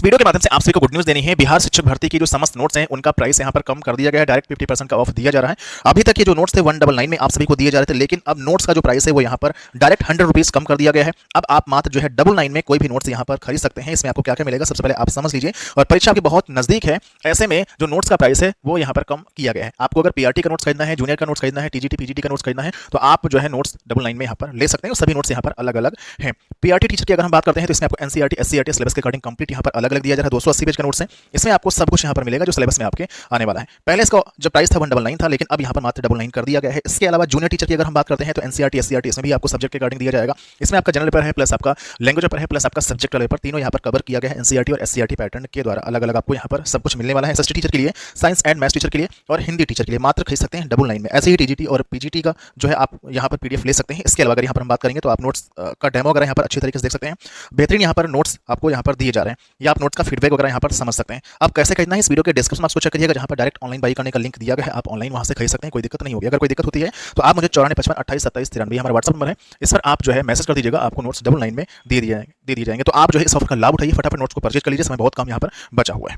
Video के माध्यम से आप सभी को गुड न्यूज़ देनी है। बिहार शिक्षक भर्ती की जो समस्त नोट्स हैं उनका प्राइस यहाँ पर कम कर दिया गया है। डायरेक्ट 50% का ऑफ दिया जा रहा है। अभी तक ये जो नोट्स थे 199 में आप सभी को दिए जा रहे थे, लेकिन अब नोट्स का जो प्राइस है वो यहाँ पर डायरेक्ट 100 रुपीज़ कम कर दिया गया है। अब आप मात्र जो है 99 में कोई भी नोट्स यहाँ पर खरीद सकते हैं। इसमें आपको क्या क्या मिलेगा सबसे पहले आप समझ लीजिए, और परीक्षा आपकी बहुत नजदीक है, ऐसे में जो नोट्स का प्राइस है वो यहाँ पर कम किया गया है। आपको अगर पीआरटी का नोट्स खरीदना है, जूनियर का नोट्स खरीदना है, टीजीटी पीजीटी का नोट्स खरीदना है, तो आप जो है नोट्स 99 में यहाँ पर ले सकते हैं। सभी नोट्स यहाँ पर अलग अलग हैं। पीआरटी टीचर की अगर हम बात करते हैं तो इसमें आपको एनसीईआरटी एससीईआरटी सिलेबस के अकॉर्डिंग कंप्लीट यहाँ पर अलग अलग दिया जा रहा है। 280 पेज का नोट्स है, इसमें आपको सब कुछ यहाँ पर मिलेगा जो सिलेबस में आपके आने वाला है। पहले इसका जो प्राइस था 199 था, लेकिन अब यहाँ पर मात्र 99 कर दिया गया है। इसके अलावा जूनियर टीचर की अगर हम बात करते हैं तो एनसीईआरटी एससीईआरटी इसमें भी आपको सब्जेक्ट के अकॉर्डिंग दिया जाएगा। इसमें आपका जनरल पेपर है, प्लस आपका लैंग्वेज पेपर है, प्लस आपका सब्जेक्ट पेपर, तीनों यहाँ पर कवर किया गया है एनसीईआरटी और एससीईआरटी पैटर्न के द्वारा। अलग अलग आपको यहाँ पर सब कुछ मिलने वाला है। एसएसटी टीचर के लिए, साइंस एंड मैथ्स टीचर के लिए और हिंदी टीचर के लिए मात्र खरीद सकते हैं 99 में। ऐसे ही टीजीटी और पीजीटी का जो है आप यहाँ पर पीडीएफ ले सकते हैं। इसके अलावा अगर यहाँ पर हम बात करेंगे तो आप नोट्स का डेमो वगैरह यहाँ पर अच्छी तरीके से देख सकते हैं। बेहतरीन यहाँ पर नोट्स आपको यहाँ पर दिए जा रहे हैं, या आप नोट्स का फीडबैक वगैरह यहाँ पर समझ सकते हैं। अब कैसे खरीदना है इस वीडियो के डिस्क्रिप्शन बॉक्स को चेक करिएगा, जहाँ पर डायरेक्ट ऑनलाइन बाई करने का लिंक दिया गया है। आप ऑनलाइन वहाँ से खरीद सकते हैं, कोई दिक्कत नहीं होगी। अगर कोई दिक्कत होती है तो आप मुझे 9455 28 27 93 हमारा व्हाट्सअप नंबर है, इस पर आप जो है मैसेज कर दीजिएगा। आपको नोट्स 99 में दे दिए जाएंगे। तो आप जो है इस ऑफर का लाभ उठाइए, फटाफट नोट्स को परचेज कर लीजिए, समय बहुत कम यहाँ पर बचा हुआ है।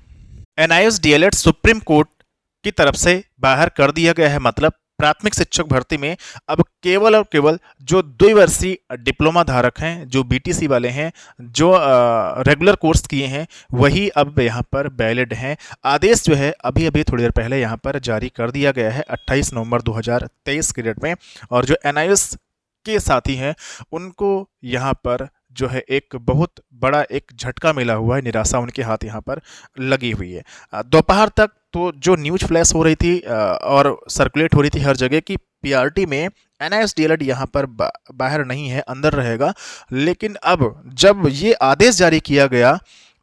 एनआईएस डीएलएड सुप्रीम कोर्ट की तरफ से बाहर कर दिया गया है। मतलब प्राथमिक शिक्षक भर्ती में अब केवल और केवल जो द्विवर्षीय डिप्लोमा धारक हैं, जो बीटीसी वाले हैं, जो रेगुलर कोर्स किए हैं, वही अब यहाँ पर वैलिड हैं। आदेश जो है अभी अभी थोड़ी देर पहले यहाँ पर जारी कर दिया गया है 28 नवंबर 2023 के डेट में। और जो एनआईएस के साथी हैं उनको यहाँ पर जो है एक बहुत बड़ा एक झटका मिला हुआ है, निराशा उनके हाथ यहाँ पर लगी हुई है। दोपहर तक तो जो न्यूज फ्लैश हो रही थी और सर्कुलेट हो रही थी हर जगह कि पीआरटी में एनआईएस डीएलएड यहाँ पर बाहर नहीं है, अंदर रहेगा। लेकिन अब जब ये आदेश जारी किया गया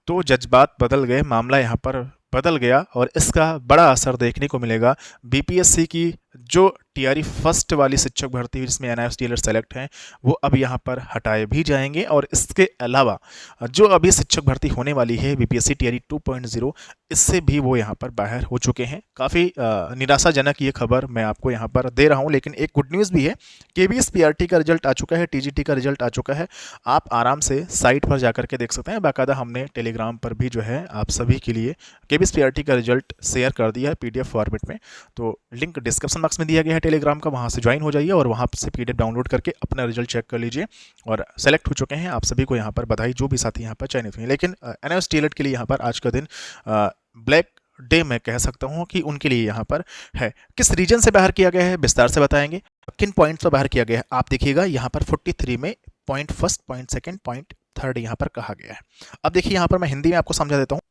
तो जज्बात बदल गए, मामला यहाँ पर बदल गया, और इसका बड़ा असर देखने को मिलेगा बीपीएससी की जो टीआरई फर्स्ट वाली शिक्षक भर्ती जिसमें एनआईएस डीएलएड सेलेक्ट हैं वो अब यहाँ पर हटाए भी जाएंगे। और इसके अलावा जो अभी शिक्षक भर्ती होने वाली है बीपीएससी टीआरई 2.0, इससे भी वो यहाँ पर बाहर हो चुके हैं। काफ़ी निराशाजनक ये खबर मैं आपको यहाँ पर दे रहा हूँ, लेकिन एक गुड न्यूज़ भी है। केबीएस पीआरटी का रिजल्ट आ चुका है, टीजीटी का रिजल्ट आ चुका है। आप आराम से साइट पर जाकर के देख सकते हैं। बाकायदा हमने टेलीग्राम पर भी जो है आप सभी के लिए केबीएस पीआरटी का रिजल्ट शेयर कर दिया है पीडीएफ फॉर्मेट में। तो लिंक डिस्क्रिप्शन बॉक्स में दिया गया है टेलीग्राम का, वहाँ से ज्वाइन हो जाइए और वहाँ से पीडीएफ डाउनलोड करके अपना रिजल्ट चेक कर लीजिए। और सेलेक्ट हो चुके हैं आप सभी को यहाँ पर बधाई, जो भी साथी यहाँ पर चयनित हुए। लेकिन एनआईएस डीएलएड के लिए यहाँ पर आज का दिन ब्लैक डे मैं कह सकता हूँ कि उनके लिए यहाँ पर है। किस रीजन से बाहर किया गया है विस्तार से बताएंगे, किन पॉइंट पर बाहर किया गया है। आप देखिएगा यहाँ पर 43 में point first, point second, point third यहाँ पर कहा गया है। अब देखिए यहाँ पर मैं हिंदी में आपको समझा देता हूँ।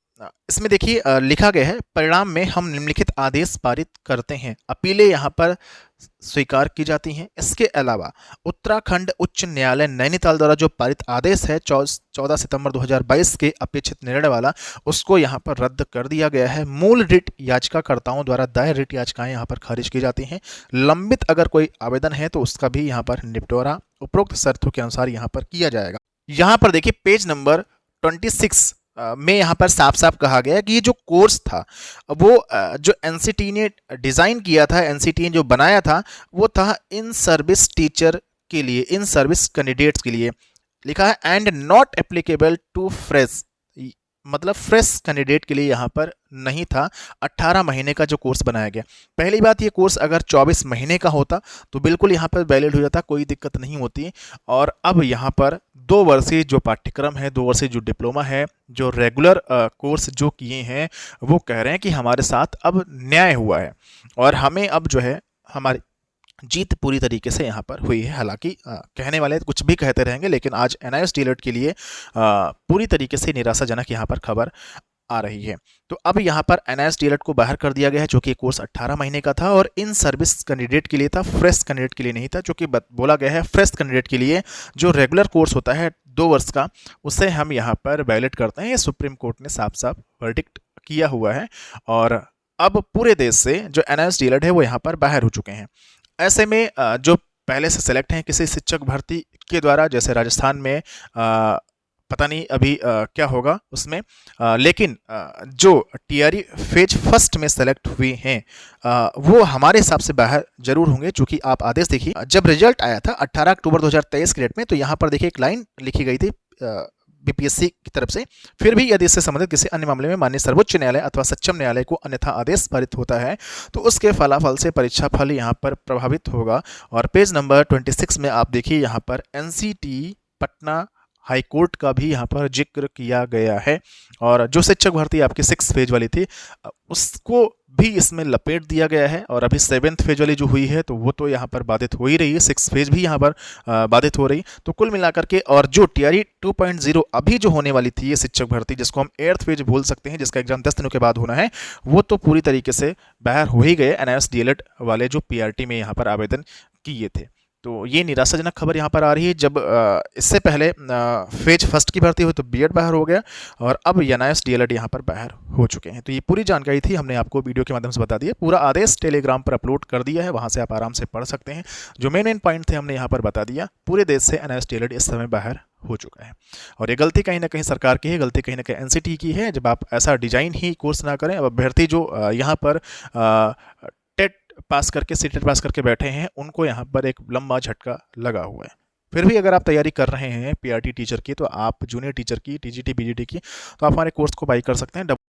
इसमें देखिए लिखा गया है, परिणाम में हम निम्नलिखित आदेश पारित करते हैं। अपीलें यहाँ पर स्वीकार की जाती हैं। इसके अलावा उत्तराखंड उच्च न्यायालय नैनीताल द्वारा जो पारित आदेश है 14 सितंबर 2022 के अपेक्षित निर्णय वाला, उसको यहाँ पर रद्द कर दिया गया है। मूल रिट याचिकाकर्ताओं द्वारा दायर रिट याचिकाएं यहाँ पर खारिज की जाती हैं। लंबित अगर कोई आवेदन है तो उसका भी यहाँ पर निपटोरा उपरोक्त शर्तों के अनुसार यहाँ पर किया जाएगा। यहाँ पर देखिए पेज नंबर 26 में यहाँ पर साफ साफ कहा गया है कि ये जो कोर्स था वो जो एनसीटी ने डिज़ाइन किया था, एनसीटी ने जो बनाया था, वो था इन सर्विस टीचर के लिए, इन सर्विस कैंडिडेट्स के लिए। लिखा है and not applicable to fresh, मतलब फ्रेश कैंडिडेट के लिए यहाँ पर नहीं था। 18 महीने का जो कोर्स बनाया गया। पहली बात, ये कोर्स अगर 24 महीने का होता तो बिल्कुल यहाँ पर वैलिड हो जाता, कोई दिक्कत नहीं होती। और अब यहाँ पर 2 वर्षीय जो पाठ्यक्रम है, 2 वर्षीय जो डिप्लोमा है, जो रेगुलर कोर्स जो किए हैं, वो कह रहे हैं कि हमारे साथ अब न्याय हुआ है और हमें अब जो है हमारी जीत पूरी तरीके से यहाँ पर हुई है। हालांकि कहने वाले कुछ भी कहते रहेंगे, लेकिन आज एनआईएस डीएलएड के लिए पूरी तरीके से निराशाजनक यहाँ पर खबर आ रही है। तो अब यहाँ पर एनआईएस डीएलएड को बाहर कर दिया गया है, जो कि कोर्स 18 महीने का था और इन सर्विस कैंडिडेट के लिए था, फ्रेश कैंडिडेट के लिए नहीं था। जो कि बोला गया है फ्रेश कैंडिडेट के लिए जो रेगुलर कोर्स होता है 2 वर्ष का, उसे हम यहाँ पर वैलिड करते हैं। ये सुप्रीम कोर्ट ने साफ साफ वर्डिक्ट किया हुआ है। और अब पूरे देश से जो एनआईएस डीएलएड है वो यहाँ पर बाहर हो चुके हैं। ऐसे में जो पहले से सेलेक्ट हैं किसी शिक्षक भर्ती के द्वारा, जैसे राजस्थान में पता नहीं अभी क्या होगा उसमें, लेकिन जो टीआरई फेज फर्स्ट में सेलेक्ट हुए हैं वो हमारे हिसाब से बाहर जरूर होंगे। चूंकि आप आदेश देखिए, जब रिजल्ट आया था 18 अक्टूबर 2023 के डेट में, तो यहाँ पर देखिए एक लाइन लिखी गई थी बीपीएससी की तरफ से। फिर भी यदि इससे संबंधित किसी अन्य मामले में माननीय सर्वोच्च न्यायालय अथवा सक्षम न्यायालय को अन्यथा आदेश पारित होता है तो उसके फलाफल से परीक्षा फल यहाँ पर प्रभावित होगा। और पेज नंबर 26 में आप देखिए यहाँ पर एनसीटी पटना हाई कोर्ट का भी यहाँ पर जिक्र किया गया है। और जो शिक्षक भर्ती आपकी 6 फेज वाली थी उसको भी इसमें लपेट दिया गया है। और अभी 7th फेज वाली जो हुई है तो वो तो यहाँ पर बाधित हो ही रही है, 6 फेज भी यहाँ पर बाधित हो रही। तो कुल मिलाकर के और जो टीआरई 2.0 अभी जो होने वाली थी ये शिक्षक भर्ती, जिसको हम 8th फेज बोल सकते हैं, जिसका एग्जाम 10 दिनों के बाद होना है, वो तो पूरी तरीके से बाहर हो ही गए एनआईएस डीएलएड वाले जो पीआरटी में यहाँ पर आवेदन किए थे। तो ये निराशाजनक खबर यहाँ पर आ रही है। जब इससे पहले फेज फर्स्ट की भर्ती हुई तो बीएड बाहर हो गया और अब एनआईएस डीएलएड यहाँ पर बाहर हो चुके हैं। तो ये पूरी जानकारी थी, हमने आपको वीडियो के माध्यम से बता दिया। पूरा आदेश टेलीग्राम पर अपलोड कर दिया है, वहाँ से आप आराम से पढ़ सकते हैं। जो मेन पॉइंट थे हमने यहाँ पर बता दिया। पूरे देश से एनआईएस डीएलएड इस समय बाहर हो चुका है और ये गलती कहीं ना कहीं सरकार की है, गलती कहीं ना कहीं एनसीटी की है। जब आप ऐसा डिजाइन ही कोर्स ना करें। अब अभ्यर्थी जो यहाँ पर टेट पास करके सीटेट पास करके बैठे हैं उनको यहाँ पर एक लंबा झटका लगा हुआ है। फिर भी अगर आप तैयारी कर रहे हैं पीआरटी टीचर की तो आप जूनियर टीचर की, टीजीटी, बीजीटी की, तो आप हमारे कोर्स को बाई कर सकते हैं।